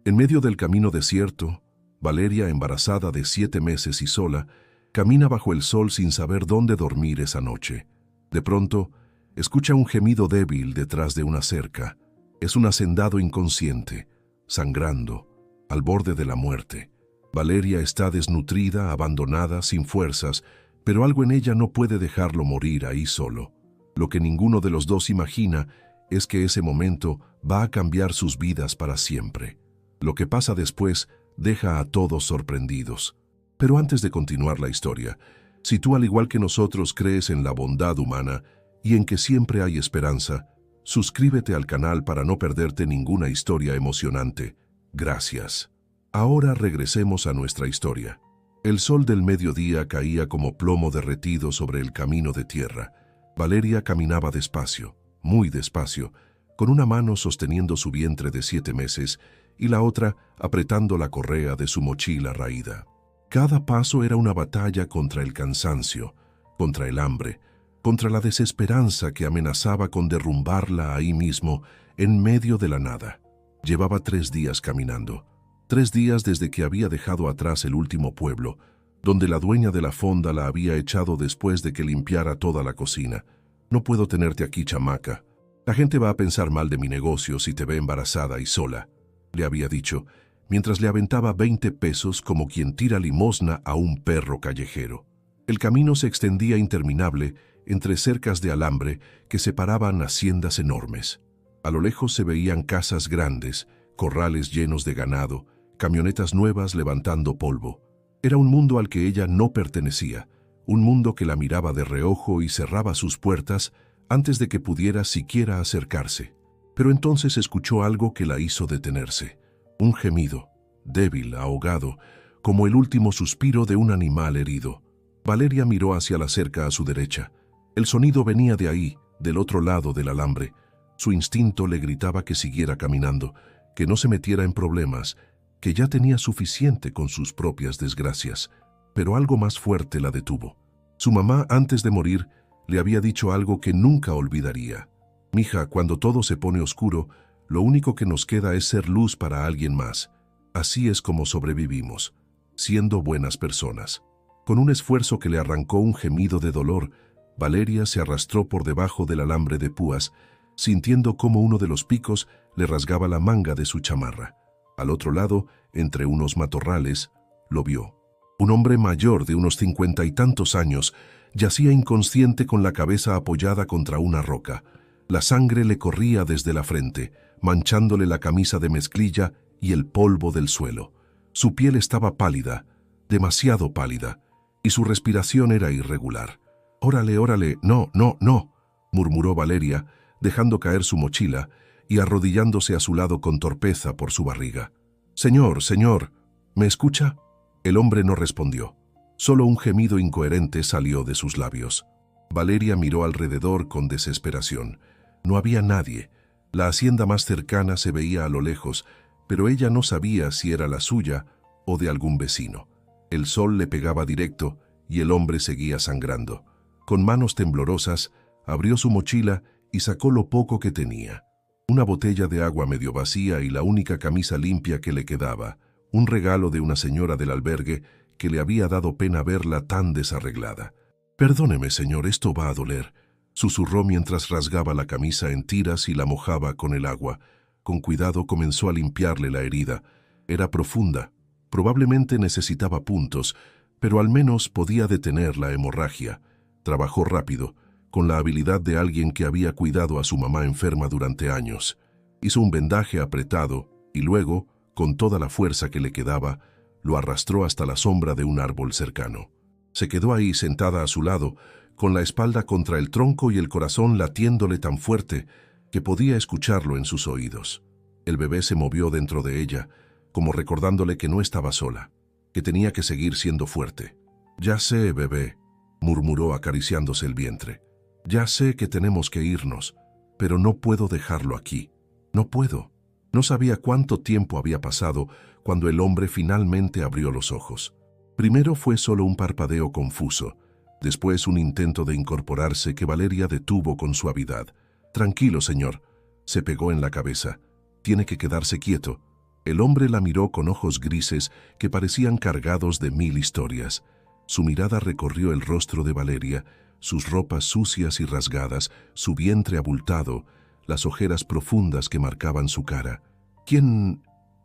En medio del camino desierto, Valeria, embarazada de 7 meses y sola, camina bajo el sol sin saber dónde dormir esa noche. De pronto, escucha un gemido débil detrás de una cerca. Es un hacendado inconsciente, sangrando, al borde de la muerte. Valeria está desnutrida, abandonada, sin fuerzas, pero algo en ella no puede dejarlo morir ahí solo. Lo que ninguno de los dos imagina es que ese momento va a cambiar sus vidas para siempre. Lo que pasa después deja a todos sorprendidos. Pero antes de continuar la historia, si tú al igual que nosotros crees en la bondad humana y en que siempre hay esperanza, suscríbete al canal para no perderte ninguna historia emocionante. Gracias. Ahora regresemos a nuestra historia. El sol del mediodía caía como plomo derretido sobre el camino de tierra. Valeria caminaba despacio, muy despacio, con una mano sosteniendo su vientre de 7 meses y la otra apretando la correa de su mochila raída. Cada paso era una batalla contra el cansancio, contra el hambre, contra la desesperanza que amenazaba con derrumbarla ahí mismo, en medio de la nada. Llevaba 3 días caminando. 3 días desde que había dejado atrás el último pueblo, donde la dueña de la fonda la había echado después de que limpiara toda la cocina. No puedo tenerte aquí, chamaca. La gente va a pensar mal de mi negocio si te ve embarazada y sola, le había dicho, mientras le aventaba 20 pesos como quien tira limosna a un perro callejero. El camino se extendía interminable entre cercas de alambre que separaban haciendas enormes. A lo lejos se veían casas grandes, corrales llenos de ganado, camionetas nuevas levantando polvo. Era un mundo al que ella no pertenecía, un mundo que la miraba de reojo y cerraba sus puertas antes de que pudiera siquiera acercarse. Pero entonces escuchó algo que la hizo detenerse. Un gemido, débil, ahogado, como el último suspiro de un animal herido. Valeria miró hacia la cerca a su derecha. El sonido venía de ahí, del otro lado del alambre. Su instinto le gritaba que siguiera caminando, que no se metiera en problemas, que ya tenía suficiente con sus propias desgracias. Pero algo más fuerte la detuvo. Su mamá, antes de morir, le había dicho algo que nunca olvidaría. «Mija, cuando todo se pone oscuro, lo único que nos queda es ser luz para alguien más. Así es como sobrevivimos, siendo buenas personas». Con un esfuerzo que le arrancó un gemido de dolor, Valeria se arrastró por debajo del alambre de púas, sintiendo cómo uno de los picos le rasgaba la manga de su chamarra. Al otro lado, entre unos matorrales, lo vio. Un hombre mayor de unos 50 y tantos años yacía inconsciente con la cabeza apoyada contra una roca. La sangre le corría desde la frente, manchándole la camisa de mezclilla y el polvo del suelo. Su piel estaba pálida, demasiado pálida, y su respiración era irregular. «Órale, órale, no, no, no», murmuró Valeria, dejando caer su mochila y arrodillándose a su lado con torpeza por su barriga. «Señor, señor, ¿me escucha?». El hombre no respondió. Solo un gemido incoherente salió de sus labios. Valeria miró alrededor con desesperación. No había nadie. La hacienda más cercana se veía a lo lejos, pero ella no sabía si era la suya o de algún vecino. El sol le pegaba directo y el hombre seguía sangrando. Con manos temblorosas, abrió su mochila y sacó lo poco que tenía. Una botella de agua medio vacía y la única camisa limpia que le quedaba, un regalo de una señora del albergue que le había dado pena verla tan desarreglada. «Perdóneme, señor, esto va a doler», susurró mientras rasgaba la camisa en tiras y la mojaba con el agua. Con cuidado comenzó a limpiarle la herida. Era profunda. Probablemente necesitaba puntos, pero al menos podía detener la hemorragia. Trabajó rápido, con la habilidad de alguien que había cuidado a su mamá enferma durante años. Hizo un vendaje apretado y luego, con toda la fuerza que le quedaba, lo arrastró hasta la sombra de un árbol cercano. Se quedó ahí sentada a su lado, con la espalda contra el tronco y el corazón latiéndole tan fuerte que podía escucharlo en sus oídos. El bebé se movió dentro de ella, como recordándole que no estaba sola, que tenía que seguir siendo fuerte. «Ya sé, bebé», murmuró acariciándose el vientre. «Ya sé que tenemos que irnos, pero no puedo dejarlo aquí. No puedo». No sabía cuánto tiempo había pasado cuando el hombre finalmente abrió los ojos. Primero fue solo un parpadeo confuso, después un intento de incorporarse que Valeria detuvo con suavidad. «Tranquilo, señor», se pegó en la cabeza. «Tiene que quedarse quieto. El hombre la miró con ojos grises que parecían cargados de 1000 historias. Su mirada recorrió el rostro de Valeria, sus ropas sucias y rasgadas, su vientre abultado, las ojeras profundas que marcaban su cara. ¿Quién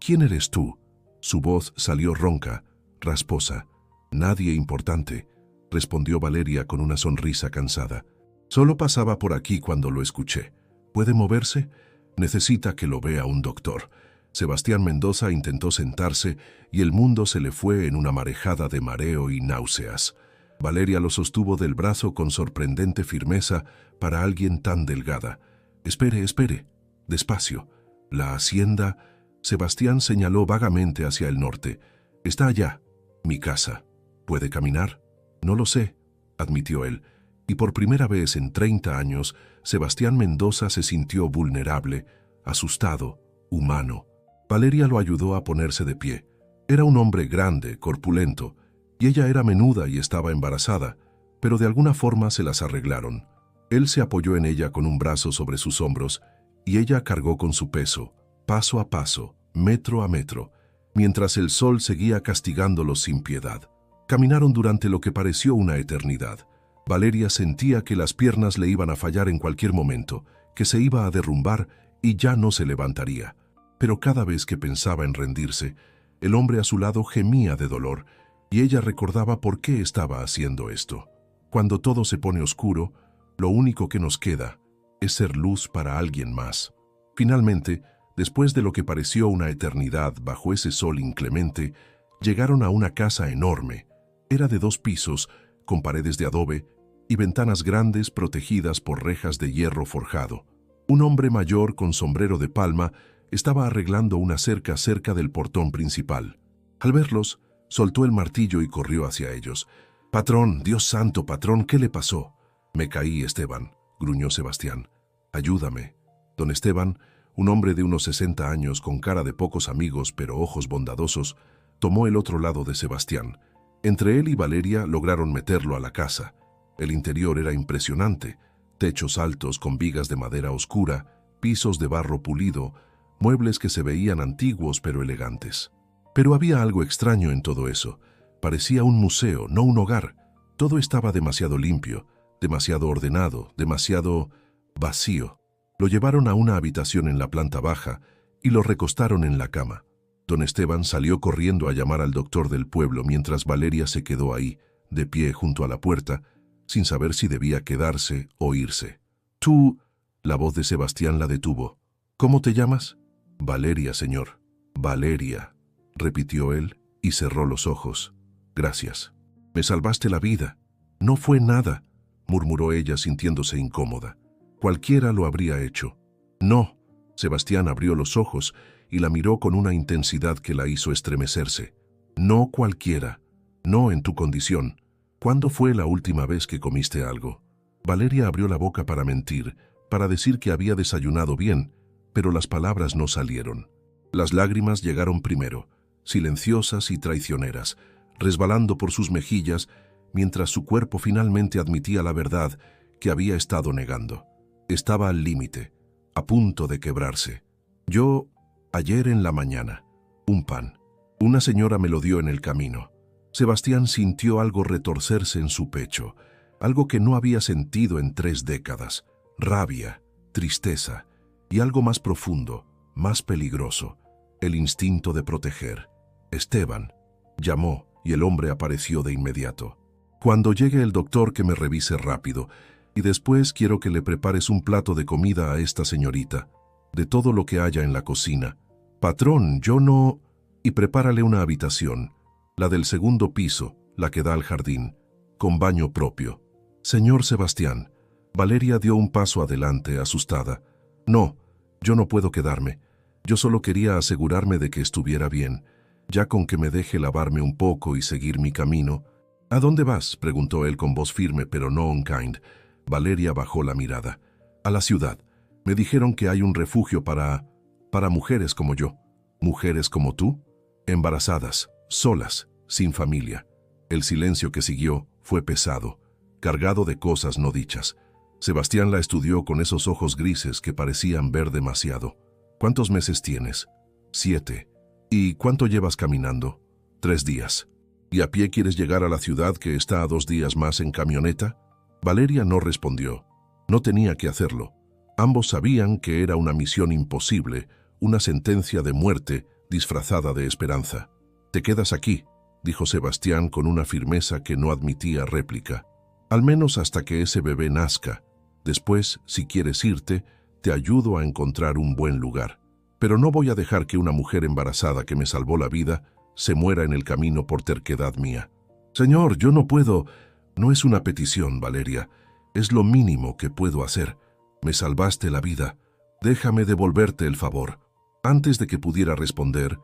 eres tú? Su voz salió ronca, rasposa. Nadie importante, respondió Valeria con una sonrisa cansada. Solo pasaba por aquí cuando lo escuché. ¿Puede moverse? Necesita que lo vea un doctor. Sebastián Mendoza intentó sentarse y el mundo se le fue en una marejada de mareo y náuseas. Valeria lo sostuvo del brazo con sorprendente firmeza para alguien tan delgada. Espere, despacio. La hacienda. Sebastián señaló vagamente hacia el norte. Está allá, mi casa. ¿Puede caminar? No lo sé, admitió él. Y por primera vez en 30 años, Sebastián Mendoza se sintió vulnerable, asustado, humano. Valeria lo ayudó a ponerse de pie. Era un hombre grande, corpulento, y ella era menuda y estaba embarazada, pero de alguna forma se las arreglaron. Él se apoyó en ella con un brazo sobre sus hombros, y ella cargó con su peso, paso a paso, metro a metro, mientras el sol seguía castigándolos sin piedad. Caminaron durante lo que pareció una eternidad. Valeria sentía que las piernas le iban a fallar en cualquier momento, que se iba a derrumbar y ya no se levantaría. Pero cada vez que pensaba en rendirse, el hombre a su lado gemía de dolor y ella recordaba por qué estaba haciendo esto. Cuando todo se pone oscuro, lo único que nos queda es ser luz para alguien más. Finalmente, después de lo que pareció una eternidad bajo ese sol inclemente, llegaron a una casa enorme. Era de 2 pisos, con paredes de adobe y ventanas grandes protegidas por rejas de hierro forjado. Un hombre mayor con sombrero de palma estaba arreglando una cerca cerca del portón principal. Al verlos, soltó el martillo y corrió hacia ellos. «Patrón, Dios santo, patrón, ¿qué le pasó?» «Me caí, Esteban», gruñó Sebastián. «Ayúdame». Don Esteban, un hombre de unos 60 años con cara de pocos amigos pero ojos bondadosos, tomó el otro lado de Sebastián. Entre él y Valeria lograron meterlo a la casa. El interior era impresionante. Techos altos con vigas de madera oscura, pisos de barro pulido, muebles que se veían antiguos pero elegantes. Pero había algo extraño en todo eso. Parecía un museo, no un hogar. Todo estaba demasiado limpio, demasiado ordenado, demasiado vacío. Lo llevaron a una habitación en la planta baja y lo recostaron en la cama. Don Esteban salió corriendo a llamar al doctor del pueblo mientras Valeria se quedó ahí, de pie junto a la puerta, sin saber si debía quedarse o irse. «Tú...» La voz de Sebastián la detuvo. «¿Cómo te llamas?» «Valeria, señor». «Valeria», repitió él y cerró los ojos. «Gracias. Me salvaste la vida». «No fue nada», murmuró ella sintiéndose incómoda. «Cualquiera lo habría hecho». «No». Sebastián abrió los ojos y la miró con una intensidad que la hizo estremecerse. «No cualquiera. No en tu condición. ¿Cuándo fue la última vez que comiste algo?» Valeria abrió la boca para mentir, para decir que había desayunado bien, pero las palabras no salieron. Las lágrimas llegaron primero, silenciosas y traicioneras, resbalando por sus mejillas, mientras su cuerpo finalmente admitía la verdad que había estado negando. Estaba al límite, a punto de quebrarse. «Yo, ayer en la mañana, un pan. Una señora me lo dio en el camino». Sebastián sintió algo retorcerse en su pecho, algo que no había sentido en 3 décadas. Rabia, tristeza y algo más profundo, más peligroso, el instinto de proteger. «Esteban», llamó y el hombre apareció de inmediato. «Cuando llegue el doctor, que me revise rápido, y después quiero que le prepares un plato de comida a esta señorita, de todo lo que haya en la cocina. Patrón, yo no...» «Y prepárale una habitación, la del 2.º piso, la que da al jardín, con baño propio». «Señor Sebastián». Valeria dio un paso adelante, asustada. «No, yo no puedo quedarme. Yo solo quería asegurarme de que estuviera bien. Ya con que me deje lavarme un poco y seguir mi camino». «¿A dónde vas?», preguntó él con voz firme pero no unkind. Valeria bajó la mirada. «A la ciudad. Me dijeron que hay un refugio para mujeres como yo». «¿Mujeres como tú?» «Embarazadas, solas, sin familia». El silencio que siguió fue pesado, cargado de cosas no dichas. Sebastián la estudió con esos ojos grises que parecían ver demasiado. «¿Cuántos meses tienes?» «7». ¿Y cuánto llevas caminando? 3 días. ¿Y a pie quieres llegar a la ciudad que está a 2 días más en camioneta? Valeria no respondió. No tenía que hacerlo. Ambos sabían que era una misión imposible, una sentencia de muerte disfrazada de esperanza. «Te quedas aquí», dijo Sebastián con una firmeza que no admitía réplica. «Al menos hasta que ese bebé nazca. Después, si quieres irte, te ayudo a encontrar un buen lugar. Pero no voy a dejar que una mujer embarazada que me salvó la vida se muera en el camino por terquedad mía». «Señor, yo no puedo». «No es una petición, Valeria. Es lo mínimo que puedo hacer. Me salvaste la vida. Déjame devolverte el favor». Antes de que pudiera responder,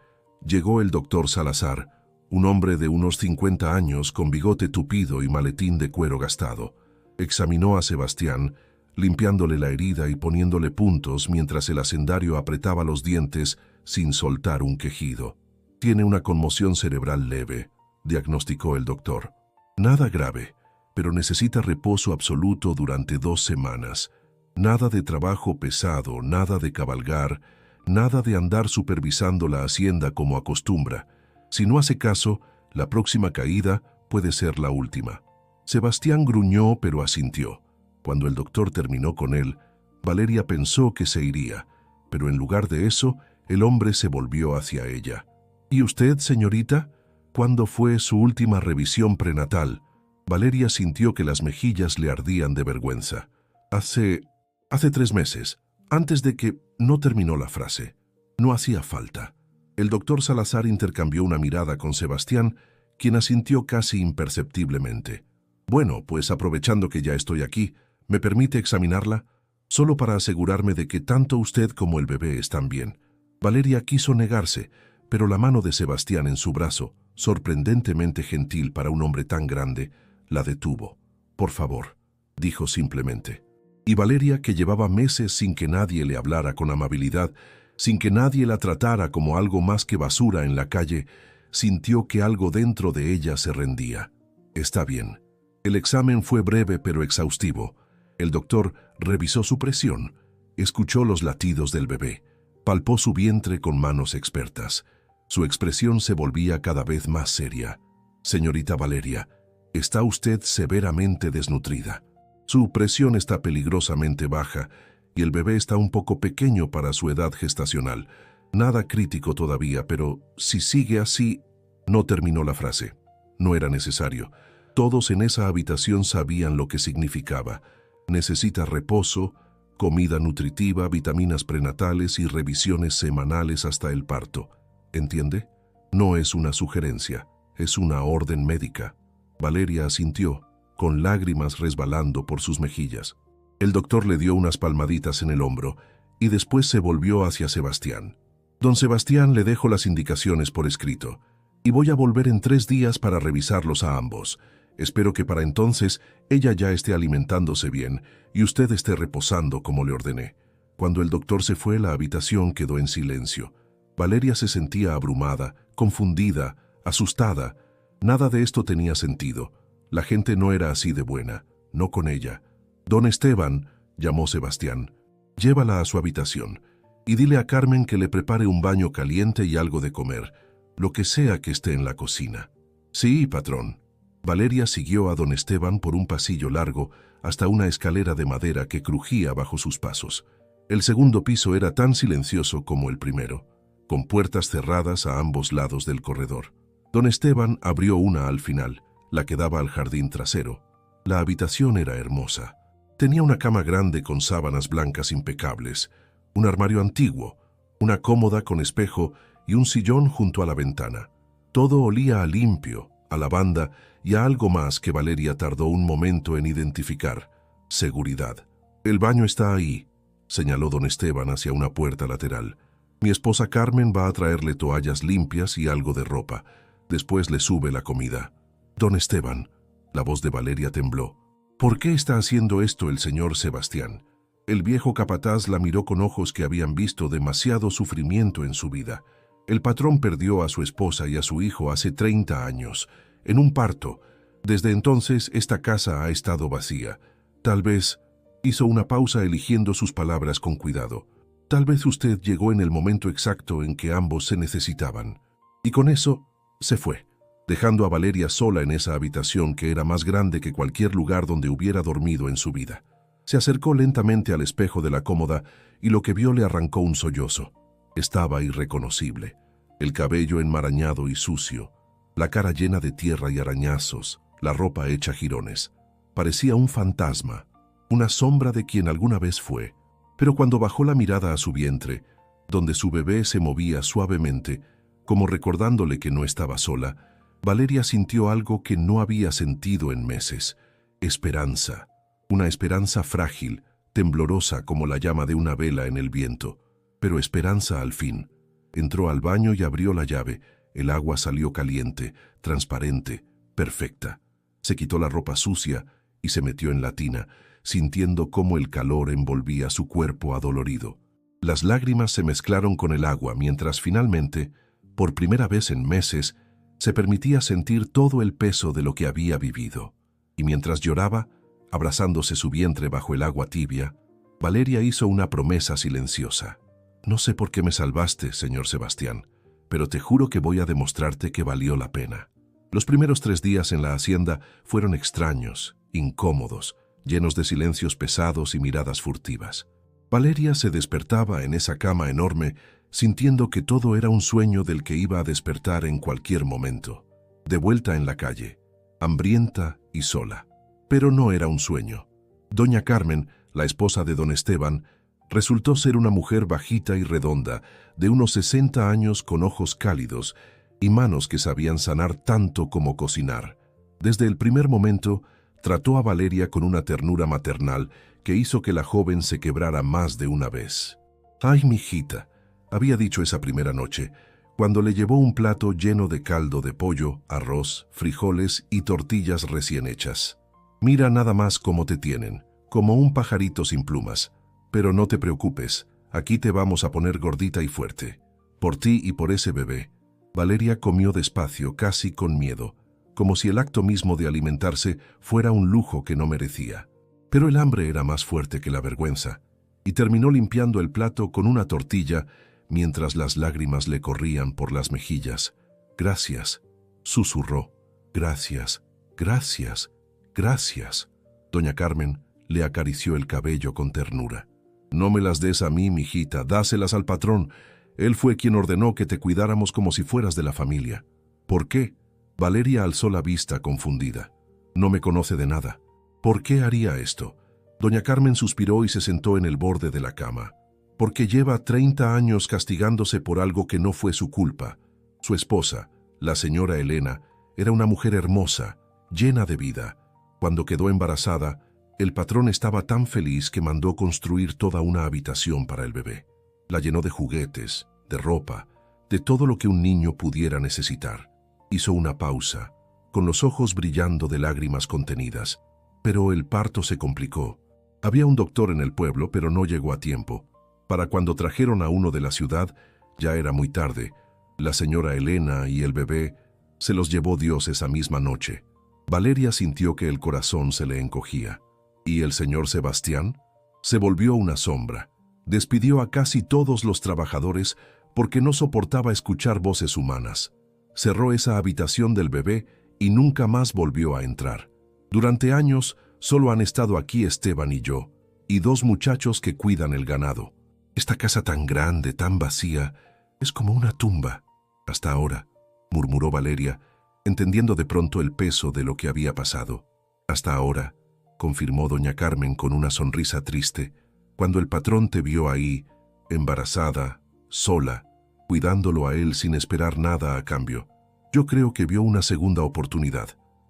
llegó el doctor Salazar, un hombre de unos 50 años con bigote tupido y maletín de cuero gastado. Examinó a Sebastián, limpiándole la herida y poniéndole puntos mientras el hacendario apretaba los dientes sin soltar un quejido. «Tiene una conmoción cerebral leve», diagnosticó el doctor. «Nada grave, pero necesita reposo absoluto durante 2 semanas. Nada de trabajo pesado, nada de cabalgar, nada de andar supervisando la hacienda como acostumbra. Si no hace caso, la próxima caída puede ser la última». Sebastián gruñó, pero asintió. Cuando el doctor terminó con él, Valeria pensó que se iría, pero en lugar de eso, el hombre se volvió hacia ella. «¿Y usted, señorita? ¿Cuándo fue su última revisión prenatal?» Valeria sintió que las mejillas le ardían de vergüenza. Hace 3 meses, antes de que... No terminó la frase. No hacía falta. El doctor Salazar intercambió una mirada con Sebastián, quien asintió casi imperceptiblemente. «Bueno, pues aprovechando que ya estoy aquí, ¿me permite examinarla? Solo para asegurarme de que tanto usted como el bebé están bien». Valeria quiso negarse, pero la mano de Sebastián en su brazo, sorprendentemente gentil para un hombre tan grande, la detuvo. «Por favor», dijo simplemente. Y Valeria, que llevaba meses sin que nadie le hablara con amabilidad, sin que nadie la tratara como algo más que basura en la calle, sintió que algo dentro de ella se rendía. «Está bien». El examen fue breve pero exhaustivo. El doctor revisó su presión, escuchó los latidos del bebé, palpó su vientre con manos expertas. Su expresión se volvía cada vez más seria. «Señorita Valeria, está usted severamente desnutrida. Su presión está peligrosamente baja y el bebé está un poco pequeño para su edad gestacional. Nada crítico todavía, pero si sigue así...» No terminó la frase. No era necesario. Todos en esa habitación sabían lo que significaba. Necesita reposo, comida nutritiva, vitaminas prenatales y revisiones semanales hasta el parto. ¿Entiende? No es una sugerencia, es una orden médica. Valeria asintió, con lágrimas resbalando por sus mejillas. El doctor le dio unas palmaditas en el hombro y después se volvió hacia Sebastián. «Don Sebastián, le dejo las indicaciones por escrito y voy a volver en 3 días para revisarlos a ambos. Espero que para entonces ella ya esté alimentándose bien y usted esté reposando como le ordené». Cuando el doctor se fue, la habitación quedó en silencio. Valeria se sentía abrumada, confundida, asustada. Nada de esto tenía sentido. La gente no era así de buena, no con ella. «Don Esteban», llamó Sebastián, «llévala a su habitación y dile a Carmen que le prepare un baño caliente y algo de comer, lo que sea que esté en la cocina». «Sí, patrón». Valeria siguió a don Esteban por un pasillo largo hasta una escalera de madera que crujía bajo sus pasos. El segundo piso era tan silencioso como el primero, con puertas cerradas a ambos lados del corredor. Don Esteban abrió una al final, la que daba al jardín trasero. La habitación era hermosa. Tenía una cama grande con sábanas blancas impecables, un armario antiguo, una cómoda con espejo y un sillón junto a la ventana. Todo olía a limpio, a lavanda y a algo más que Valeria tardó un momento en identificar: seguridad. «El baño está ahí», señaló don Esteban hacia una puerta lateral. «Mi esposa Carmen va a traerle toallas limpias y algo de ropa. Después le sube la comida». «Don Esteban», la voz de Valeria tembló. «¿Por qué está haciendo esto el señor Sebastián?» El viejo capataz la miró con ojos que habían visto demasiado sufrimiento en su vida. El patrón perdió a su esposa y a su hijo hace 30 años, en un parto. Desde entonces esta casa ha estado vacía. Tal vez... Hizo una pausa eligiendo sus palabras con cuidado. Tal vez usted llegó en el momento exacto en que ambos se necesitaban. Y con eso, se fue, dejando a Valeria sola en esa habitación que era más grande que cualquier lugar donde hubiera dormido en su vida. Se acercó lentamente al espejo de la cómoda y lo que vio le arrancó un sollozo. Estaba irreconocible. El cabello enmarañado y sucio, la cara llena de tierra y arañazos, la ropa hecha jirones. Parecía un fantasma, una sombra de quien alguna vez fue. Pero cuando bajó la mirada a su vientre, donde su bebé se movía suavemente, como recordándole que no estaba sola, Valeria sintió algo que no había sentido en meses: esperanza. Una esperanza frágil, temblorosa como la llama de una vela en el viento, pero esperanza al fin. Entró al baño y abrió la llave. El agua salió caliente, transparente, perfecta. Se quitó la ropa sucia y se metió en la tina, sintiendo cómo el calor envolvía su cuerpo adolorido. Las lágrimas se mezclaron con el agua mientras finalmente, por primera vez en meses, se permitía sentir todo el peso de lo que había vivido. Y mientras lloraba, abrazándose su vientre bajo el agua tibia, Valeria hizo una promesa silenciosa. «No sé por qué me salvaste, señor Sebastián, pero te juro que voy a demostrarte que valió la pena». Los primeros 3 días en la hacienda fueron extraños, incómodos, llenos de silencios pesados y miradas furtivas. Valeria se despertaba en esa cama enorme, sintiendo que todo era un sueño del que iba a despertar en cualquier momento. De vuelta en la calle, hambrienta y sola. Pero no era un sueño. Doña Carmen, la esposa de don Esteban, resultó ser una mujer bajita y redonda, de unos 60 años, con ojos cálidos y manos que sabían sanar tanto como cocinar. Desde el primer momento, trató a Valeria con una ternura maternal que hizo que la joven se quebrara más de una vez. «Ay, mijita», había dicho esa primera noche, cuando le llevó un plato lleno de caldo de pollo, arroz, frijoles y tortillas recién hechas. «Mira nada más cómo te tienen, como un pajarito sin plumas. Pero no te preocupes, aquí te vamos a poner gordita y fuerte. Por ti y por ese bebé». Valeria comió despacio, casi con miedo, como si el acto mismo de alimentarse fuera un lujo que no merecía. Pero el hambre era más fuerte que la vergüenza, y terminó limpiando el plato con una tortilla mientras las lágrimas le corrían por las mejillas. «Gracias», susurró. «Gracias, gracias, gracias». Doña Carmen le acarició el cabello con ternura. «No me las des a mí, mijita, dáselas al patrón. Él fue quien ordenó que te cuidáramos como si fueras de la familia». «¿Por qué?». Valeria alzó la vista confundida. «No me conoce de nada. ¿Por qué haría esto?». Doña Carmen suspiró y se sentó en el borde de la cama. «Porque lleva 30 años castigándose por algo que no fue su culpa. Su esposa, la señora Elena, era una mujer hermosa, llena de vida. Cuando quedó embarazada, el patrón estaba tan feliz que mandó construir toda una habitación para el bebé. La llenó de juguetes, de ropa, de todo lo que un niño pudiera necesitar». Hizo una pausa, con los ojos brillando de lágrimas contenidas. Pero el parto se complicó. Había un doctor en el pueblo, pero no llegó a tiempo. Para cuando trajeron a uno de la ciudad, ya era muy tarde. La señora Elena y el bebé se los llevó Dios esa misma noche. Valeria sintió que el corazón se le encogía. ¿Y el señor Sebastián? Se volvió una sombra. Despidió a casi todos los trabajadores porque no soportaba escuchar voces humanas. Cerró esa habitación del bebé y nunca más volvió a entrar. Durante años solo han estado aquí Esteban y yo, y 2 muchachos que cuidan el ganado. Esta casa tan grande, tan vacía, es como una tumba. Hasta ahora, murmuró Valeria, entendiendo de pronto el peso de lo que había pasado. Hasta ahora, confirmó doña Carmen con una sonrisa triste, cuando el patrón te vio ahí, embarazada, sola, cuidándolo a él sin esperar nada a cambio. Yo creo que vio una segunda oportunidad,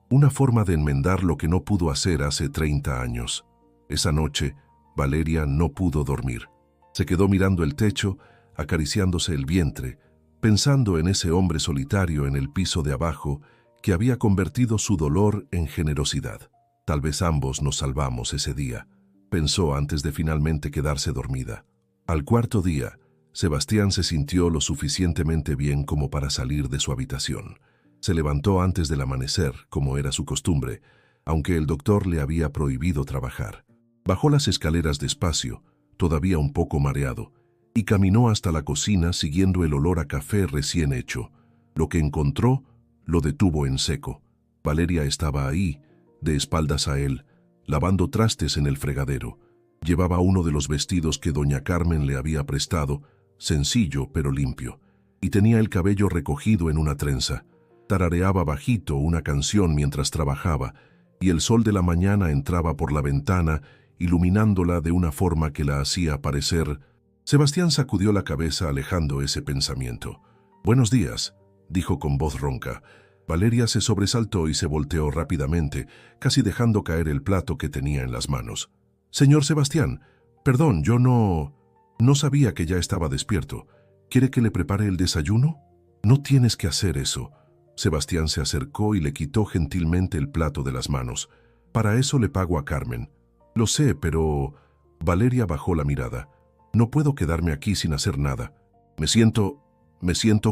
una forma de enmendar lo que no pudo hacer hace 30 años. Esa noche, Valeria no pudo dormir. Se quedó mirando el techo, acariciándose el vientre, pensando en ese hombre solitario en el piso de abajo que había convertido su dolor en generosidad. Tal vez ambos nos salvamos ese día, pensó antes de finalmente quedarse dormida. Al 4.º día, Sebastián se sintió lo suficientemente bien como para salir de su habitación. Se levantó antes del amanecer, como era su costumbre, aunque el doctor le había prohibido trabajar. Bajó las escaleras despacio, todavía un poco mareado, y caminó hasta la cocina siguiendo el olor a café recién hecho. Lo que encontró lo detuvo en seco. Valeria estaba ahí, de espaldas a él, lavando trastes en el fregadero. Llevaba uno de los vestidos que doña Carmen le había prestado, sencillo pero limpio, y tenía el cabello recogido en una trenza. Tarareaba bajito una canción mientras trabajaba, y el sol de la mañana entraba por la ventana, iluminándola de una forma que la hacía parecer... Sebastián sacudió la cabeza alejando ese pensamiento. «Buenos días», dijo con voz ronca. Valeria se sobresaltó y se volteó rápidamente, casi dejando caer el plato que tenía en las manos. «Señor Sebastián, perdón, yo no sabía que ya estaba despierto. ¿Quiere que le prepare el desayuno?» «No tienes que hacer eso». Sebastián se acercó y le quitó gentilmente el plato de las manos. «Para eso le pago a Carmen». «Lo sé, pero...» Valeria bajó la mirada. «No puedo quedarme aquí sin hacer nada. Me siento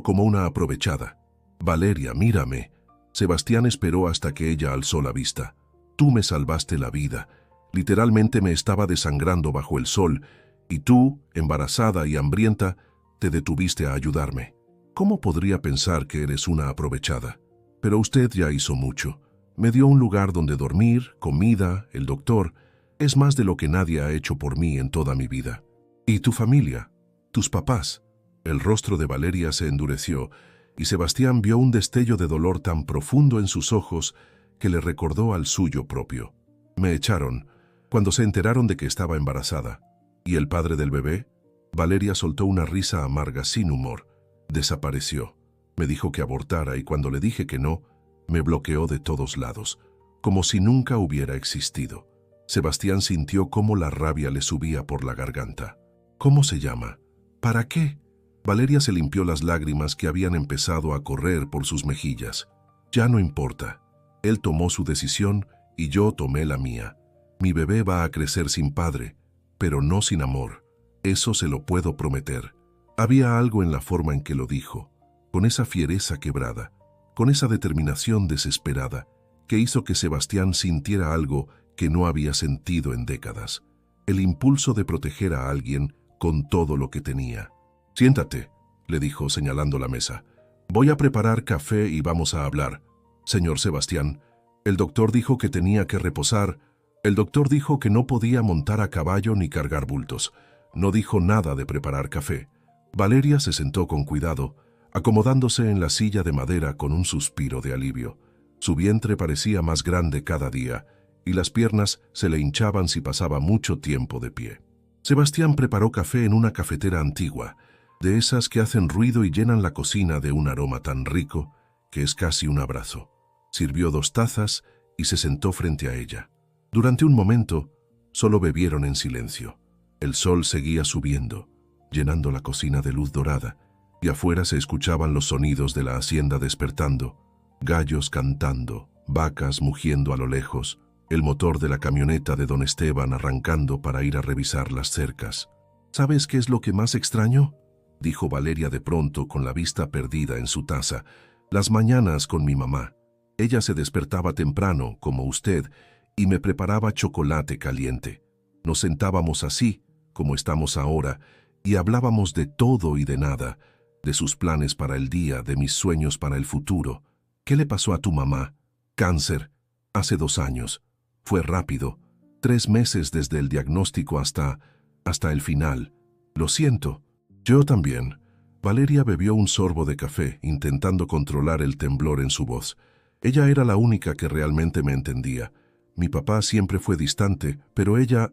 como una aprovechada». «Valeria, mírame». Sebastián esperó hasta que ella alzó la vista. «Tú me salvaste la vida. Literalmente me estaba desangrando bajo el sol, y tú, embarazada y hambrienta, te detuviste a ayudarme. ¿Cómo podría pensar que eres una aprovechada? Pero usted ya hizo mucho. Me dio un lugar donde dormir, comida, el doctor. Es más de lo que nadie ha hecho por mí en toda mi vida. ¿Y tu familia? ¿Tus papás?» El rostro de Valeria se endureció, y Sebastián vio un destello de dolor tan profundo en sus ojos que le recordó al suyo propio. «Me echaron cuando se enteraron de que estaba embarazada. ¿Y el padre del bebé?» Valeria soltó una risa amarga sin humor. «Desapareció. Me dijo que abortara y cuando le dije que no, me bloqueó de todos lados, como si nunca hubiera existido». Sebastián sintió cómo la rabia le subía por la garganta. «¿Cómo se llama? ¿Para qué?» Valeria se limpió las lágrimas que habían empezado a correr por sus mejillas. «Ya no importa. Él tomó su decisión y yo tomé la mía. Mi bebé va a crecer sin padre, pero no sin amor. Eso se lo puedo prometer». Había algo en la forma en que lo dijo, con esa fiereza quebrada, con esa determinación desesperada, que hizo que Sebastián sintiera algo que no había sentido en décadas. El impulso de proteger a alguien con todo lo que tenía. «Siéntate», le dijo señalando la mesa. «Voy a preparar café y vamos a hablar. Señor Sebastián, el doctor dijo que tenía que reposar. El doctor dijo que no podía montar a caballo ni cargar bultos. No dijo nada de preparar café». Valeria se sentó con cuidado, acomodándose en la silla de madera con un suspiro de alivio. Su vientre parecía más grande cada día, y las piernas se le hinchaban si pasaba mucho tiempo de pie. Sebastián preparó café en una cafetera antigua, de esas que hacen ruido y llenan la cocina de un aroma tan rico que es casi un abrazo. Sirvió 2 tazas y se sentó frente a ella. Durante un momento, solo bebieron en silencio. El sol seguía subiendo, llenando la cocina de luz dorada, y afuera se escuchaban los sonidos de la hacienda despertando, gallos cantando, vacas mugiendo a lo lejos, el motor de la camioneta de don Esteban arrancando para ir a revisar las cercas. «¿Sabes qué es lo que más extraño?», dijo Valeria de pronto con la vista perdida en su taza. «Las mañanas con mi mamá. Ella se despertaba temprano, como usted, y me preparaba chocolate caliente. Nos sentábamos así, como estamos ahora, y hablábamos de todo y de nada, de sus planes para el día, de mis sueños para el futuro. ¿Qué le pasó a tu mamá? Cáncer. Hace 2 años. Fue rápido. 3 meses desde el diagnóstico hasta el final. Lo siento». «Yo también». Valeria bebió un sorbo de café, intentando controlar el temblor en su voz. Ella era la única que realmente me entendía. Mi papá siempre fue distante, pero ella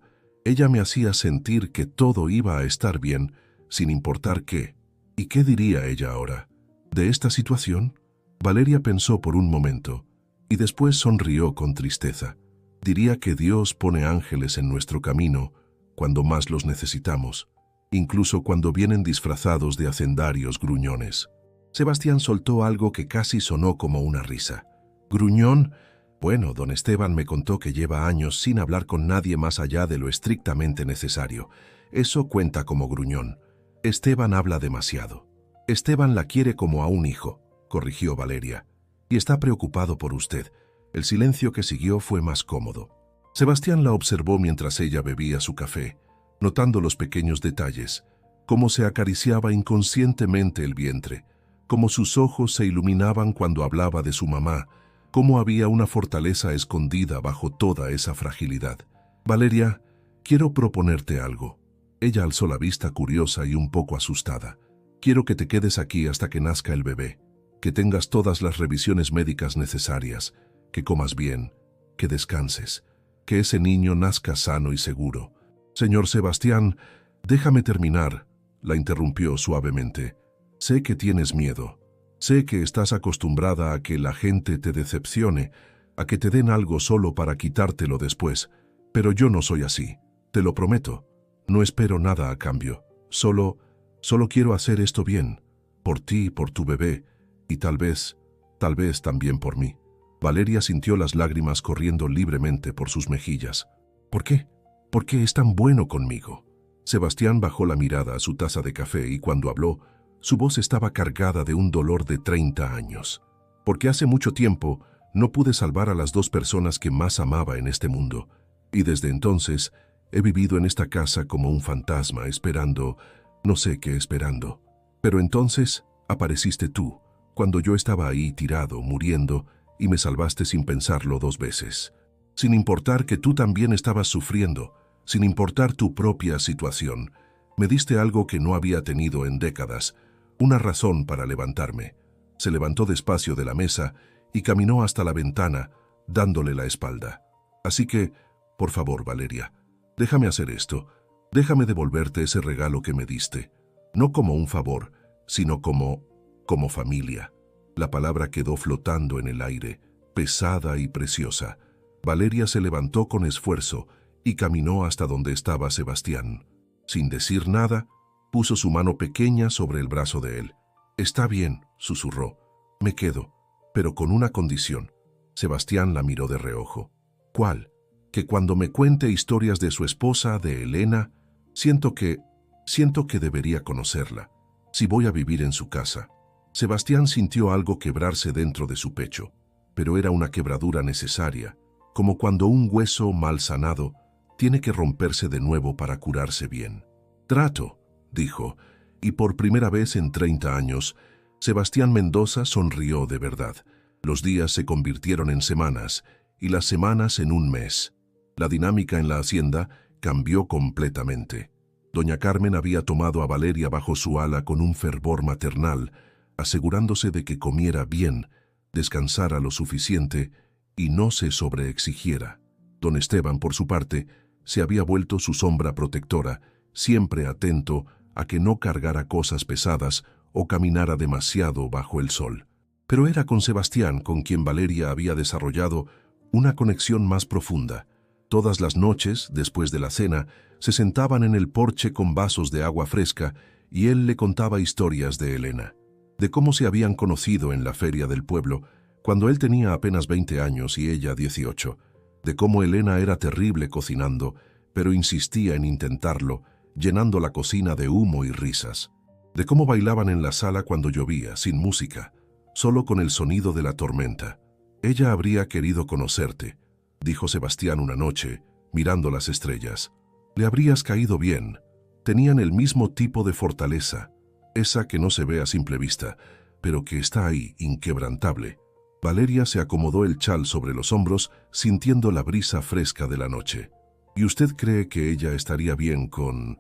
me hacía sentir que todo iba a estar bien, sin importar qué. ¿Y qué diría ella ahora? ¿De esta situación? Valeria pensó por un momento, y después sonrió con tristeza. Diría que Dios pone ángeles en nuestro camino cuando más los necesitamos, incluso cuando vienen disfrazados de hacendarios gruñones. Sebastián soltó algo que casi sonó como una risa. «¿Gruñón? Bueno, don Esteban me contó que lleva años sin hablar con nadie más allá de lo estrictamente necesario. Eso cuenta como gruñón. Esteban habla demasiado. Esteban la quiere como a un hijo», corrigió Valeria, «y está preocupado por usted». El silencio que siguió fue más cómodo. Sebastián la observó mientras ella bebía su café, notando los pequeños detalles. cómo se acariciaba inconscientemente el vientre, cómo sus ojos se iluminaban cuando hablaba de su mamá, cómo había una fortaleza escondida bajo toda esa fragilidad. Valeria, quiero proponerte algo. Ella alzó la vista curiosa y un poco asustada. Quiero que te quedes aquí hasta que nazca el bebé, que tengas todas las revisiones médicas necesarias, que comas bien, que descanses, que ese niño nazca sano y seguro. Señor Sebastián, déjame terminar, la interrumpió suavemente. Sé que tienes miedo. Sé que estás acostumbrada a que la gente te decepcione, a que te den algo solo para quitártelo después. Pero yo no soy así, te lo prometo. No espero nada a cambio. Solo quiero hacer esto bien. Por ti, por tu bebé, y tal vez también por mí. Valeria sintió las lágrimas corriendo libremente por sus mejillas. ¿Por qué? ¿Por qué es tan bueno conmigo? Sebastián bajó la mirada a su taza de café y cuando habló, su voz estaba cargada de un dolor de 30 años. Porque hace mucho tiempo no pude salvar a las dos personas que más amaba en este mundo, y desde entonces he vivido en esta casa como un fantasma esperando, no sé qué esperando. Pero entonces apareciste tú, cuando yo estaba ahí tirado, muriendo, y me salvaste sin pensarlo 2 veces. Sin importar que tú también estabas sufriendo, sin importar tu propia situación, me diste algo que no había tenido en décadas, una razón para levantarme. Se levantó despacio de la mesa y caminó hasta la ventana, dándole la espalda. Así que, por favor, Valeria, déjame hacer esto. Déjame devolverte ese regalo que me diste. No como un favor, sino como familia. La palabra quedó flotando en el aire, pesada y preciosa. Valeria se levantó con esfuerzo y caminó hasta donde estaba Sebastián. Sin decir nada, puso su mano pequeña sobre el brazo de él. «Está bien», susurró. «Me quedo, pero con una condición». Sebastián la miró de reojo. «¿Cuál?» «Que cuando me cuente historias de su esposa, de Elena, siento que debería conocerla. Si voy a vivir en su casa». Sebastián sintió algo quebrarse dentro de su pecho, pero era una quebradura necesaria, como cuando un hueso mal sanado tiene que romperse de nuevo para curarse bien. «Trato», dijo, y por primera vez en 30 años, Sebastián Mendoza sonrió de verdad. Los días se convirtieron en semanas, y las semanas en un mes. La dinámica en la hacienda cambió completamente. Doña Carmen había tomado a Valeria bajo su ala con un fervor maternal, asegurándose de que comiera bien, descansara lo suficiente y no se sobreexigiera. Don Esteban, por su parte, se había vuelto su sombra protectora, siempre atento a que no cargara cosas pesadas o caminara demasiado bajo el sol. Pero era con Sebastián con quien Valeria había desarrollado una conexión más profunda. Todas las noches, después de la cena, se sentaban en el porche con vasos de agua fresca y él le contaba historias de Elena, de cómo se habían conocido en la feria del pueblo, cuando él tenía apenas 20 años y ella 18, de cómo Elena era terrible cocinando, pero insistía en intentarlo, llenando la cocina de humo y risas, de cómo bailaban en la sala cuando llovía, sin música, solo con el sonido de la tormenta. «Ella habría querido conocerte», dijo Sebastián una noche, mirando las estrellas. «Le habrías caído bien. Tenían el mismo tipo de fortaleza, esa que no se ve a simple vista, pero que está ahí, inquebrantable». Valeria se acomodó el chal sobre los hombros, sintiendo la brisa fresca de la noche. «¿Y usted cree que ella estaría bien con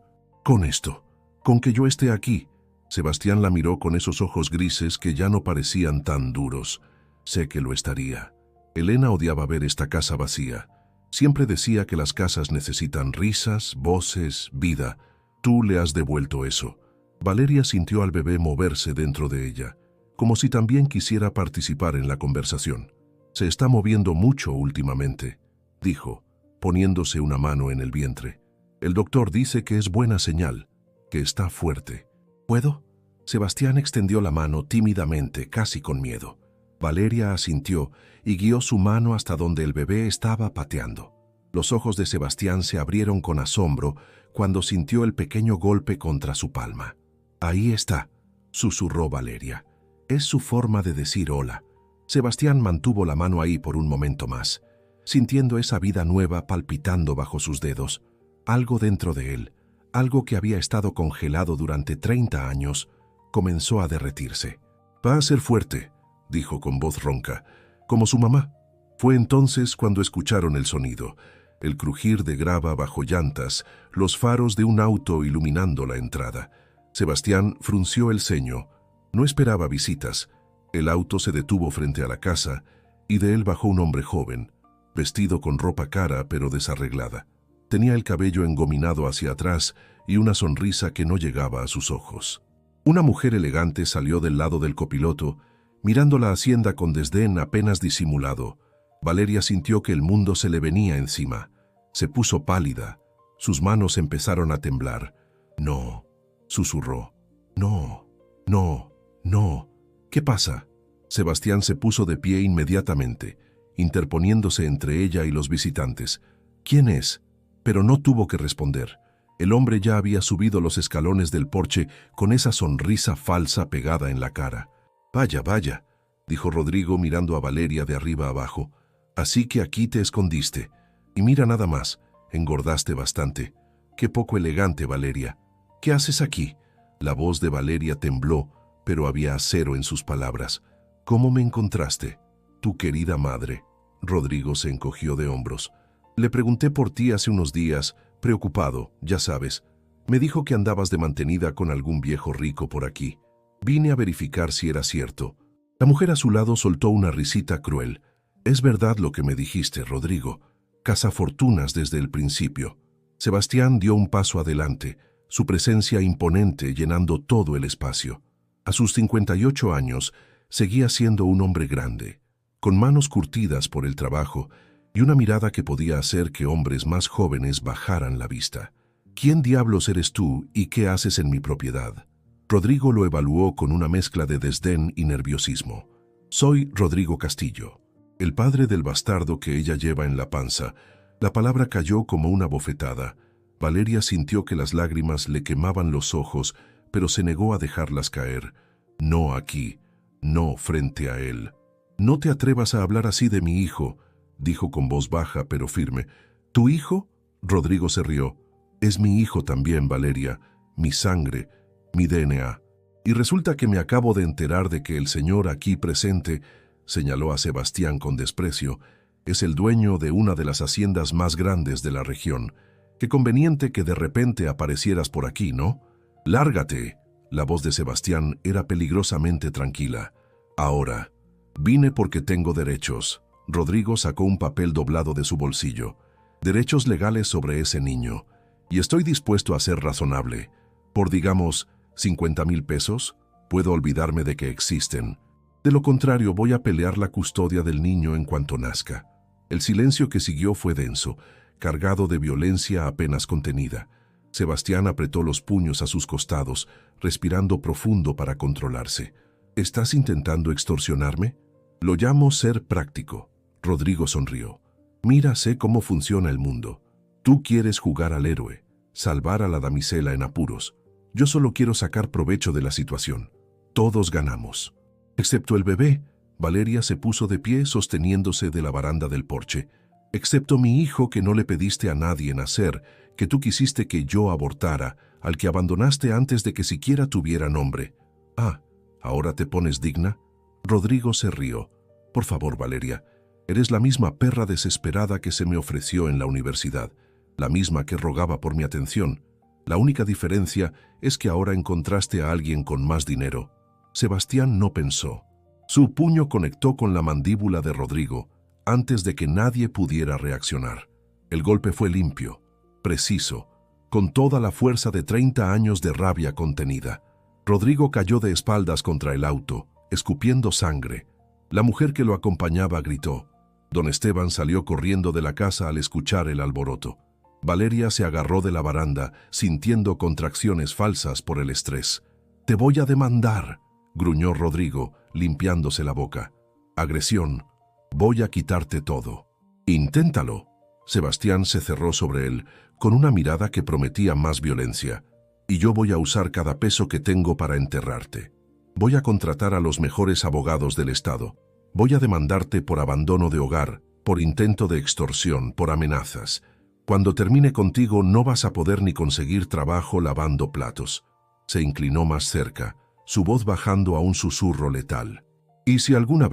esto? ¿Con que yo esté aquí?» Sebastián la miró con esos ojos grises que ya no parecían tan duros. «Sé que lo estaría». Elena odiaba ver esta casa vacía. Siempre decía que las casas necesitan risas, voces, vida. Tú le has devuelto eso. Valeria sintió al bebé moverse dentro de ella, como si también quisiera participar en la conversación. «Se está moviendo mucho últimamente», dijo, poniéndose una mano en el vientre. «El doctor dice que es buena señal, que está fuerte». «¿Puedo?» Sebastián extendió la mano tímidamente, casi con miedo. Valeria asintió y guió su mano hasta donde el bebé estaba pateando. Los ojos de Sebastián se abrieron con asombro cuando sintió el pequeño golpe contra su palma. «Ahí está», susurró Valeria. «Es su forma de decir hola». Sebastián mantuvo la mano ahí por un momento más, sintiendo esa vida nueva palpitando bajo sus dedos. Algo dentro de él, algo que había estado congelado durante 30 años, comenzó a derretirse. «Va a ser fuerte», dijo con voz ronca, como su mamá. Fue entonces cuando escucharon el sonido, el crujir de grava bajo llantas, los faros de un auto iluminando la entrada. Sebastián frunció el ceño. No esperaba visitas. El auto se detuvo frente a la casa y de él bajó un hombre joven, vestido con ropa cara pero desarreglada. Tenía el cabello engominado hacia atrás y una sonrisa que no llegaba a sus ojos. Una mujer elegante salió del lado del copiloto, mirando la hacienda con desdén apenas disimulado. Valeria sintió que el mundo se le venía encima. Se puso pálida. Sus manos empezaron a temblar. «No», susurró. «No, no, no. ¿Qué pasa?» Sebastián se puso de pie inmediatamente, interponiéndose entre ella y los visitantes. «¿Quién es?» Pero no tuvo que responder. El hombre ya había subido los escalones del porche con esa sonrisa falsa pegada en la cara. «Vaya, vaya», dijo Rodrigo mirando a Valeria de arriba abajo. «Así que aquí te escondiste. Y mira nada más, engordaste bastante. Qué poco elegante, Valeria. ¿Qué haces aquí?» La voz de Valeria tembló, pero había acero en sus palabras. «¿Cómo me encontraste?» «Tu querida madre». Rodrigo se encogió de hombros. «Le pregunté por ti hace unos días, preocupado, ya sabes. Me dijo que andabas de mantenida con algún viejo rico por aquí. Vine a verificar si era cierto». La mujer a su lado soltó una risita cruel. «Es verdad lo que me dijiste, Rodrigo. Cazafortunas desde el principio». Sebastián dio un paso adelante, su presencia imponente llenando todo el espacio. A sus 58 años, seguía siendo un hombre grande, con manos curtidas por el trabajo y una mirada que podía hacer que hombres más jóvenes bajaran la vista. «¿Quién diablos eres tú y qué haces en mi propiedad?» Rodrigo lo evaluó con una mezcla de desdén y nerviosismo. «Soy Rodrigo Castillo, el padre del bastardo que ella lleva en la panza». La palabra cayó como una bofetada. Valeria sintió que las lágrimas le quemaban los ojos, pero se negó a dejarlas caer. «No aquí, no frente a él». «No te atrevas a hablar así de mi hijo», dijo con voz baja pero firme. «¿Tu hijo?» Rodrigo se rió. «Es mi hijo también, Valeria, mi sangre, mi DNA. Y resulta que me acabo de enterar de que el señor aquí presente», señaló a Sebastián con desprecio, «es el dueño de una de las haciendas más grandes de la región. Qué conveniente que de repente aparecieras por aquí, ¿no? Lárgate». La voz de Sebastián era peligrosamente tranquila. «Ahora, vine porque tengo derechos». Rodrigo sacó un papel doblado de su bolsillo. «Derechos legales sobre ese niño. Y estoy dispuesto a ser razonable. Por, digamos, 50,000 pesos, puedo olvidarme de que existen. De lo contrario, voy a pelear la custodia del niño en cuanto nazca». El silencio que siguió fue denso, cargado de violencia apenas contenida. Sebastián apretó los puños a sus costados, respirando profundo para controlarse. «¿Estás intentando extorsionarme?» «Lo llamo ser práctico». Rodrigo sonrió. «Mira, sé cómo funciona el mundo. Tú quieres jugar al héroe, salvar a la damisela en apuros. Yo solo quiero sacar provecho de la situación. Todos ganamos. Excepto el bebé». Valeria se puso de pie sosteniéndose de la baranda del porche. «Excepto mi hijo que no le pediste a nadie nacer, que tú quisiste que yo abortara, al que abandonaste antes de que siquiera tuviera nombre». «Ah, ¿ahora te pones digna?» Rodrigo se rió. «Por favor, Valeria, eres la misma perra desesperada que se me ofreció en la universidad, la misma que rogaba por mi atención. La única diferencia es que ahora encontraste a alguien con más dinero». Sebastián no pensó. Su puño conectó con la mandíbula de Rodrigo antes de que nadie pudiera reaccionar. El golpe fue limpio, preciso, con toda la fuerza de 30 años de rabia contenida. Rodrigo cayó de espaldas contra el auto, escupiendo sangre. La mujer que lo acompañaba gritó. Don Esteban salió corriendo de la casa al escuchar el alboroto. Valeria se agarró de la baranda, sintiendo contracciones falsas por el estrés. «Te voy a demandar», gruñó Rodrigo, limpiándose la boca. «Agresión. Voy a quitarte todo». «Inténtalo». Sebastián se cerró sobre él, con una mirada que prometía más violencia. «Y yo voy a usar cada peso que tengo para enterrarte. Voy a contratar a los mejores abogados del Estado. Voy a demandarte por abandono de hogar, por intento de extorsión, por amenazas. Cuando termine contigo no vas a poder ni conseguir trabajo lavando platos. Se inclinó más cerca, su voz bajando a un susurro letal. Y si alguna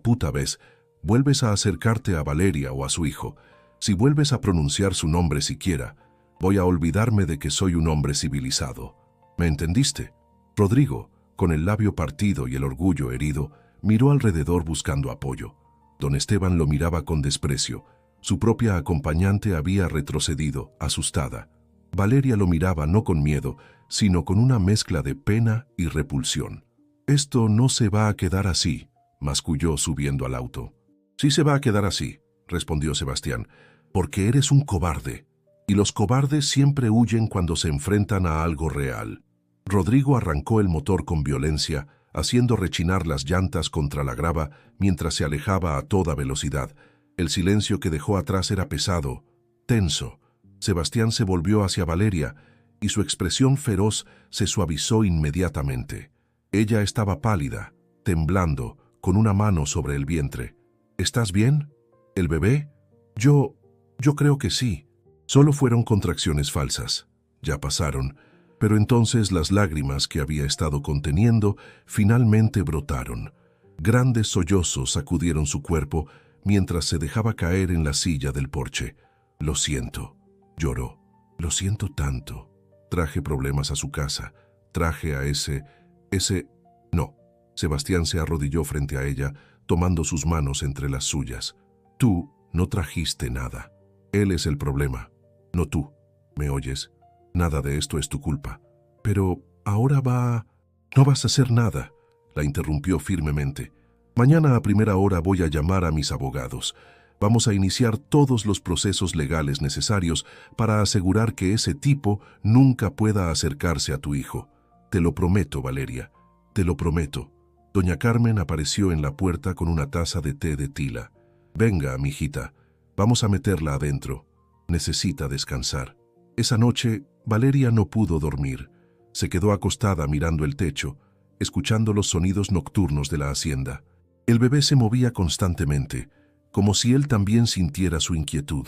puta vez, vuelves a acercarte a Valeria o a su hijo, si vuelves a pronunciar su nombre siquiera, voy a olvidarme de que soy un hombre civilizado. ¿Me entendiste? Rodrigo, con el labio partido y el orgullo herido, miró alrededor buscando apoyo. Don Esteban lo miraba con desprecio. Su propia acompañante había retrocedido, asustada. Valeria lo miraba no con miedo, sino con una mezcla de pena y repulsión. «Esto no se va a quedar así», masculló subiendo al auto. «Sí se va a quedar así», respondió Sebastián, «porque eres un cobarde, y los cobardes siempre huyen cuando se enfrentan a algo real». Rodrigo arrancó el motor con violencia, haciendo rechinar las llantas contra la grava mientras se alejaba a toda velocidad. El silencio que dejó atrás era pesado, tenso. Sebastián se volvió hacia Valeria y su expresión feroz se suavizó inmediatamente. Ella estaba pálida, temblando, con una mano sobre el vientre. «¿Estás bien? ¿El bebé?» Yo creo que sí. Solo fueron contracciones falsas. Ya pasaron, pero entonces las lágrimas que había estado conteniendo finalmente brotaron. Grandes sollozos sacudieron su cuerpo mientras se dejaba caer en la silla del porche. «Lo siento», lloró. «Lo siento tanto. Traje problemas a su casa. Traje a ese... No». Sebastián se arrodilló frente a ella, tomando sus manos entre las suyas. «Tú no trajiste nada. Él es el problema, no tú. ¿Me oyes? Nada de esto es tu culpa. Pero ahora No vas a hacer nada», la interrumpió firmemente. «Mañana a primera hora voy a llamar a mis abogados. Vamos a iniciar todos los procesos legales necesarios para asegurar que ese tipo nunca pueda acercarse a tu hijo. Te lo prometo, Valeria, te lo prometo». Doña Carmen apareció en la puerta con una taza de té de tila. «Venga, mijita, vamos a meterla adentro. Necesita descansar». Esa noche, Valeria no pudo dormir. Se quedó acostada mirando el techo, escuchando los sonidos nocturnos de la hacienda. El bebé se movía constantemente, como si él también sintiera su inquietud.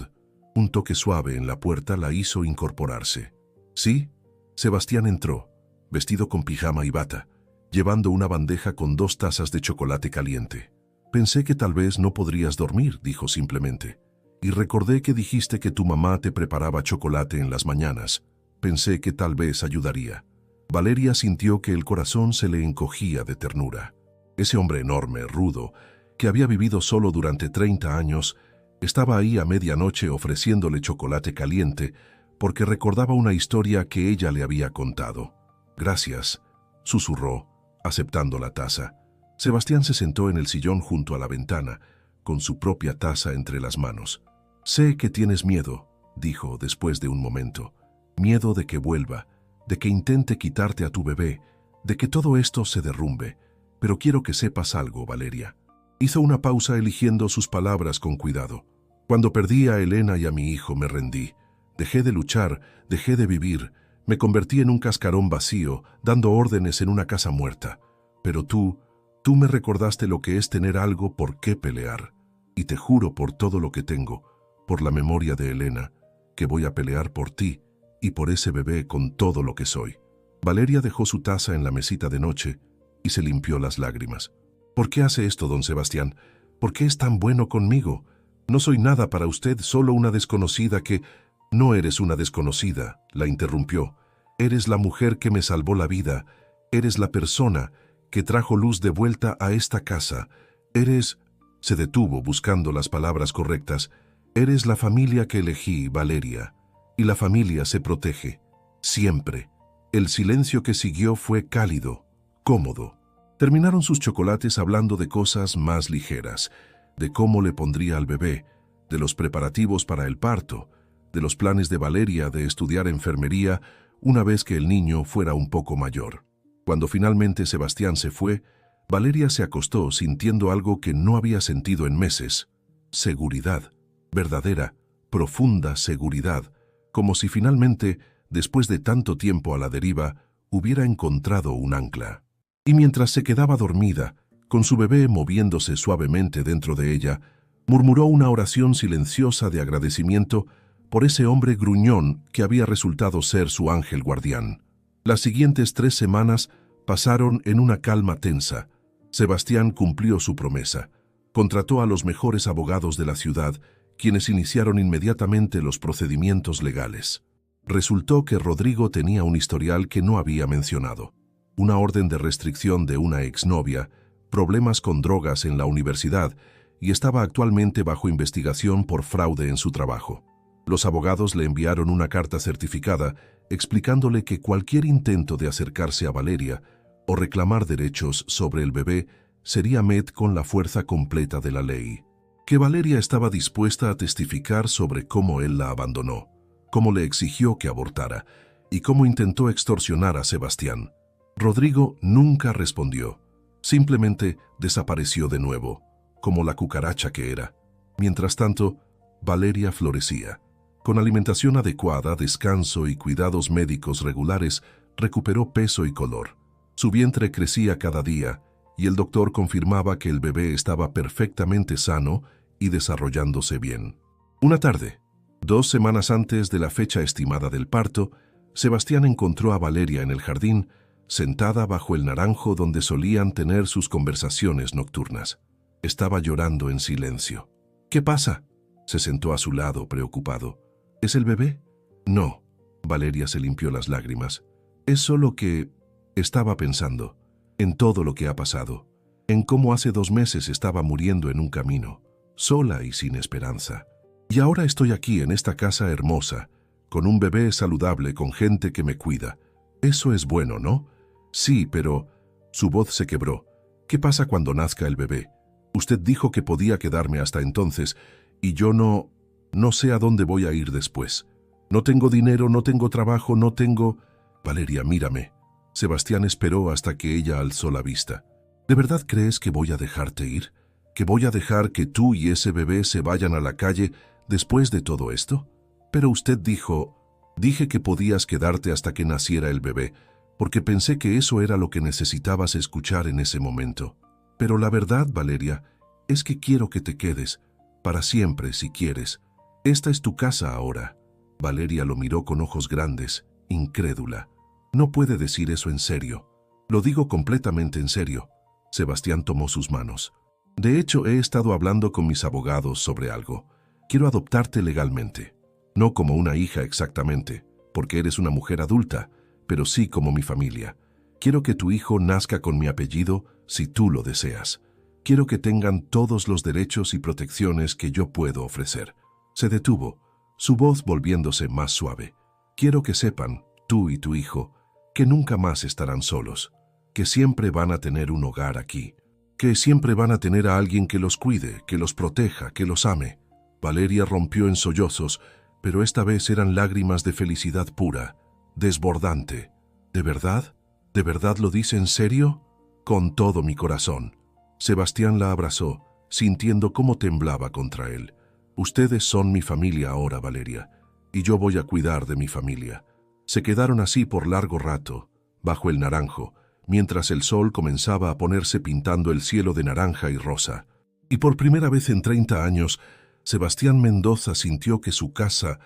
Un toque suave en la puerta la hizo incorporarse. «¿Sí?» Sebastián entró, vestido con pijama y bata, llevando una bandeja con 2 tazas de chocolate caliente. «Pensé que tal vez no podrías dormir», dijo simplemente. «Y recordé que dijiste que tu mamá te preparaba chocolate en las mañanas. Pensé que tal vez ayudaría». Valeria sintió que el corazón se le encogía de ternura. Ese hombre enorme, rudo, que había vivido solo durante 30 años, estaba ahí a medianoche ofreciéndole chocolate caliente porque recordaba una historia que ella le había contado. «Gracias», susurró, aceptando la taza. Sebastián se sentó en el sillón junto a la ventana, con su propia taza entre las manos. «Sé que tienes miedo», dijo después de un momento. «Miedo de que vuelva, de que intente quitarte a tu bebé, de que todo esto se derrumbe. Pero quiero que sepas algo, Valeria». Hizo una pausa eligiendo sus palabras con cuidado. «Cuando perdí a Elena y a mi hijo me rendí. Dejé de luchar, dejé de vivir. Me convertí en un cascarón vacío, dando órdenes en una casa muerta. Pero tú me recordaste lo que es tener algo por qué pelear. Y te juro por todo lo que tengo, por la memoria de Elena, que voy a pelear por ti y por ese bebé con todo lo que soy». Valeria dejó su taza en la mesita de noche y se limpió las lágrimas. «¿Por qué hace esto, don Sebastián? ¿Por qué es tan bueno conmigo? No soy nada para usted, solo una desconocida que...» «No eres una desconocida», la interrumpió. «Eres la mujer que me salvó la vida. Eres la persona que trajo luz de vuelta a esta casa. Eres...» Se detuvo buscando las palabras correctas. «Eres la familia que elegí, Valeria. Y la familia se protege. Siempre». El silencio que siguió fue cálido, cómodo. Terminaron sus chocolates hablando de cosas más ligeras, de cómo le pondría al bebé, de los preparativos para el parto, de los planes de Valeria de estudiar enfermería una vez que el niño fuera un poco mayor. Cuando finalmente Sebastián se fue, Valeria se acostó sintiendo algo que no había sentido en meses. Seguridad, verdadera, profunda seguridad, como si finalmente, después de tanto tiempo a la deriva, hubiera encontrado un ancla. Y mientras se quedaba dormida, con su bebé moviéndose suavemente dentro de ella, murmuró una oración silenciosa de agradecimiento por ese hombre gruñón que había resultado ser su ángel guardián. Las siguientes 3 semanas pasaron en una calma tensa. Sebastián cumplió su promesa. Contrató a los mejores abogados de la ciudad, quienes iniciaron inmediatamente los procedimientos legales. Resultó que Rodrigo tenía un historial que no había mencionado: una orden de restricción de una exnovia, problemas con drogas en la universidad y estaba actualmente bajo investigación por fraude en su trabajo. Los abogados le enviaron una carta certificada explicándole que cualquier intento de acercarse a Valeria o reclamar derechos sobre el bebé sería met con la fuerza completa de la ley. Que Valeria estaba dispuesta a testificar sobre cómo él la abandonó, cómo le exigió que abortara y cómo intentó extorsionar a Sebastián. Rodrigo nunca respondió, simplemente desapareció de nuevo, como la cucaracha que era. Mientras tanto, Valeria florecía. Con alimentación adecuada, descanso y cuidados médicos regulares, recuperó peso y color. Su vientre crecía cada día y el doctor confirmaba que el bebé estaba perfectamente sano y desarrollándose bien. Una tarde, 2 semanas antes de la fecha estimada del parto, Sebastián encontró a Valeria en el jardín, sentada bajo el naranjo donde solían tener sus conversaciones nocturnas. Estaba llorando en silencio. «¿Qué pasa?», se sentó a su lado, preocupado. «¿Es el bebé?». «No», Valeria se limpió las lágrimas. «Es solo que estaba pensando en todo lo que ha pasado, en cómo hace 2 meses estaba muriendo en un camino, sola y sin esperanza. Y ahora estoy aquí en esta casa hermosa, con un bebé saludable, con gente que me cuida. Eso es bueno, ¿no?». «Sí, pero…». Su voz se quebró. «¿Qué pasa cuando nazca el bebé? Usted dijo que podía quedarme hasta entonces, y yo no sé a dónde voy a ir después. No tengo dinero, no tengo trabajo, no tengo…». «Valeria, mírame». Sebastián esperó hasta que ella alzó la vista. «¿De verdad crees que voy a dejarte ir? ¿Que voy a dejar que tú y ese bebé se vayan a la calle después de todo esto? Pero usted dijo…». «Dije que podías quedarte hasta que naciera el bebé, porque pensé que eso era lo que necesitabas escuchar en ese momento. Pero la verdad, Valeria, es que quiero que te quedes, para siempre si quieres. Esta es tu casa ahora». Valeria lo miró con ojos grandes, incrédula. «No puede decir eso en serio». «Lo digo completamente en serio». Sebastián tomó sus manos. «De hecho, he estado hablando con mis abogados sobre algo. Quiero adoptarte legalmente. No como una hija exactamente, porque eres una mujer adulta, pero sí como mi familia. Quiero que tu hijo nazca con mi apellido si tú lo deseas. Quiero que tengan todos los derechos y protecciones que yo puedo ofrecer». Se detuvo, su voz volviéndose más suave. «Quiero que sepan, tú y tu hijo, que nunca más estarán solos, que siempre van a tener un hogar aquí, que siempre van a tener a alguien que los cuide, que los proteja, que los ame». Valeria rompió en sollozos, pero esta vez eran lágrimas de felicidad pura, desbordante. «¿De verdad? ¿De verdad lo dice en serio?». «Con todo mi corazón». Sebastián la abrazó, sintiendo cómo temblaba contra él. «Ustedes son mi familia ahora, Valeria, y yo voy a cuidar de mi familia». Se quedaron así por largo rato, bajo el naranjo, mientras el sol comenzaba a ponerse pintando el cielo de naranja y rosa. Y por primera vez en 30 años, Sebastián Mendoza sintió que su casa